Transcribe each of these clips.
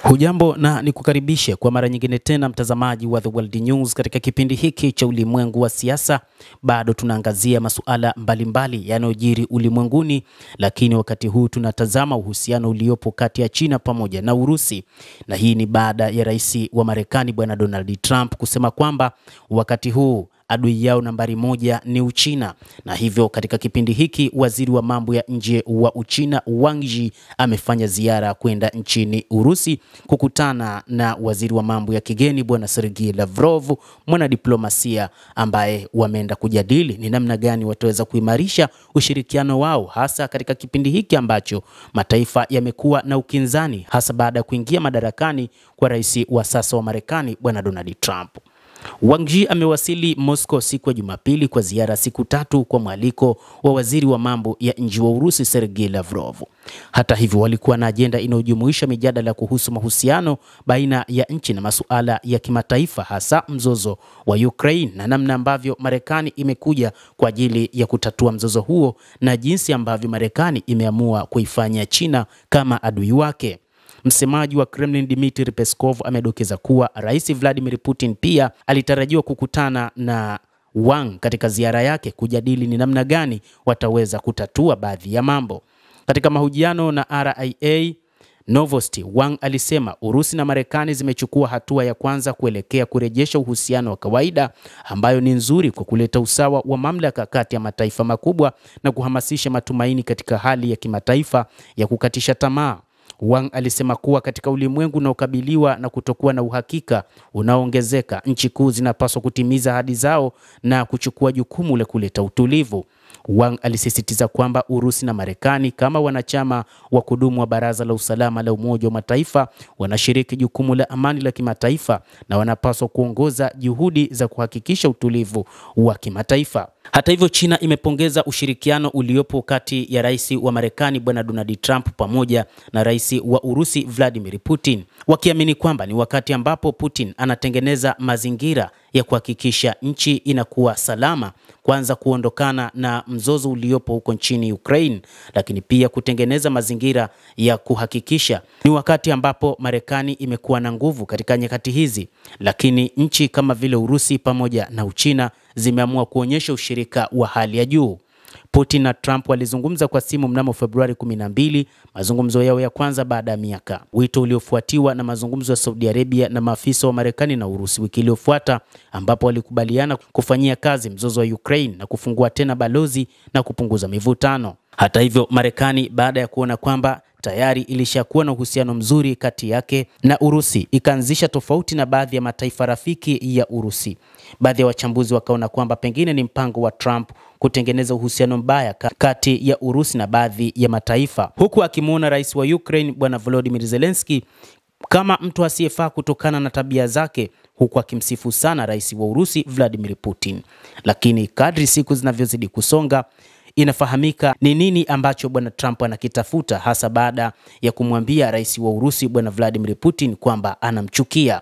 Hujambo na nikukaribishe kwa mara nyingine tena mtazamaji wa The World News katika kipindi hiki cha ulimwengu wa siasa. Bado tunaangazia masuala mbalimbali yanayojiri ulimwenguni, lakini wakati huu tunatazama uhusiano uliopo kati ya China pamoja na Urusi. Na hii ni baada ya rais wa Marekani Bwana Donald Trump kusema kwamba wakati huu adui yao nambari moja ni Uchina, na hivyo katika kipindi hiki waziri wa mambo ya nje wa Uchina Wang Yi amefanya ziara kwenda nchini Urusi kukutana na waziri wa mambo ya kigeni Bwana Sergei Lavrov, mwanadiplomasia ambaye wameenda kujadili ni namna gani wataweza kuimarisha ushirikiano wao, hasa katika kipindi hiki ambacho mataifa yamekuwa na ukinzani, hasa baada ya kuingia madarakani kwa rais wa sasa wa Marekani Bwana Donald Trump. Wang Yi amewasili Moscow siku ya Jumapili kwa ziara siku 3 kwa mwaliko wa waziri wa mambo ya nje wa Urusi Sergei Lavrov. Hata hivyo walikuwa na ajenda inayojumuisha mijadala kuhusu mahusiano baina ya nchi na masuala ya kimataifa, hasa mzozo wa Ukraine na namna ambavyo Marekani imekuja kwa ajili ya kutatua mzozo huo na jinsi ambavyo Marekani imeamua kuifanya China kama adui wake. Msemaji wa Kremlin Dmitry Peskov amedokeza kuwa Rais Vladimir Putin pia alitarajiwa kukutana na Wang katika ziara yake kujadili ni namna gani wataweza kutatua baadhi ya mambo. Katika mahojiano na RIA Novosti, Wang alisema Urusi na Marekani zimechukua hatua ya kwanza kuelekea kurejesha uhusiano wa kawaida, ambayo ni nzuri kwa kuleta usawa wa mamlaka kati ya mataifa makubwa na kuhamasisha matumaini katika hali ya kimataifa ya kukatisha tamaa. Wang alisema kuwa katika ulimwengu unaokabiliwa na kutokuwa na uhakika unaoongezeka, nchi kuu zinapaswa kutimiza ahadi zao na kuchukua jukumu la kuleta utulivu. Wang alisisitiza kwamba Urusi na Marekani kama wanachama wa kudumu wa Baraza la Usalama la Umoja wa Mataifa wanashiriki jukumu la amani la kimataifa na wanapaswa kuongoza juhudi za kuhakikisha utulivu wa kimataifa. Hata hivyo, China imepongeza ushirikiano uliopo kati ya rais wa Marekani Bwana Donald Trump pamoja na rais wa Urusi Vladimir Putin, wakiamini kwamba ni wakati ambapo Putin anatengeneza mazingira ya kuhakikisha nchi inakuwa salama, kwanza kuondokana na mzozo uliopo huko nchini Ukraine, lakini pia kutengeneza mazingira ya kuhakikisha ni wakati ambapo Marekani imekuwa na nguvu katika nyakati hizi, lakini nchi kama vile Urusi pamoja na Uchina zimeamua kuonyesha ushirika wa hali ya juu. Putin na Trump walizungumza kwa simu mnamo Februari 12, mazungumzo yao ya kwanza baada ya miaka. Wito uliofuatiwa na mazungumzo ya Saudi Arabia na maafisa wa Marekani na Urusi wiki iliyofuata, ambapo walikubaliana kufanyia kazi mzozo wa Ukraine na kufungua tena balozi na kupunguza mivutano. Hata hivyo, Marekani baada ya kuona kwamba tayari ilishakuwa na uhusiano mzuri kati yake na Urusi, ikaanzisha tofauti na baadhi ya mataifa rafiki ya Urusi. Baadhi ya wachambuzi wakaona kwamba pengine ni mpango wa Trump kutengeneza uhusiano mbaya kati ya Urusi na baadhi ya mataifa, huku akimuona rais wa Ukraine Bwana Volodymyr Zelensky kama mtu asiyefaa kutokana na tabia zake, huku akimsifu sana rais wa Urusi Vladimir Putin. Lakini kadri siku zinavyozidi kusonga, inafahamika ni nini ambacho Bwana Trump anakitafuta, hasa baada ya kumwambia rais wa Urusi Bwana Vladimir Putin kwamba anamchukia.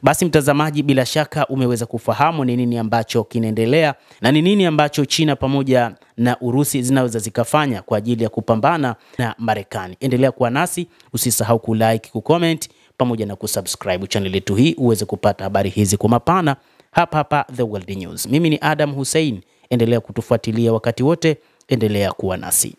Basi mtazamaji, bila shaka umeweza kufahamu ni nini ambacho kinaendelea na ni nini ambacho China pamoja na Urusi zinaweza zikafanya kwa ajili ya kupambana na Marekani. Endelea kuwa nasi, usisahau kulike, kucomment pamoja na kusubscribe channel yetu hii uweze kupata habari hizi kwa mapana hapa The World News. Mimi ni Adam Hussein, endelea kutufuatilia wakati wote, endelea kuwa nasi.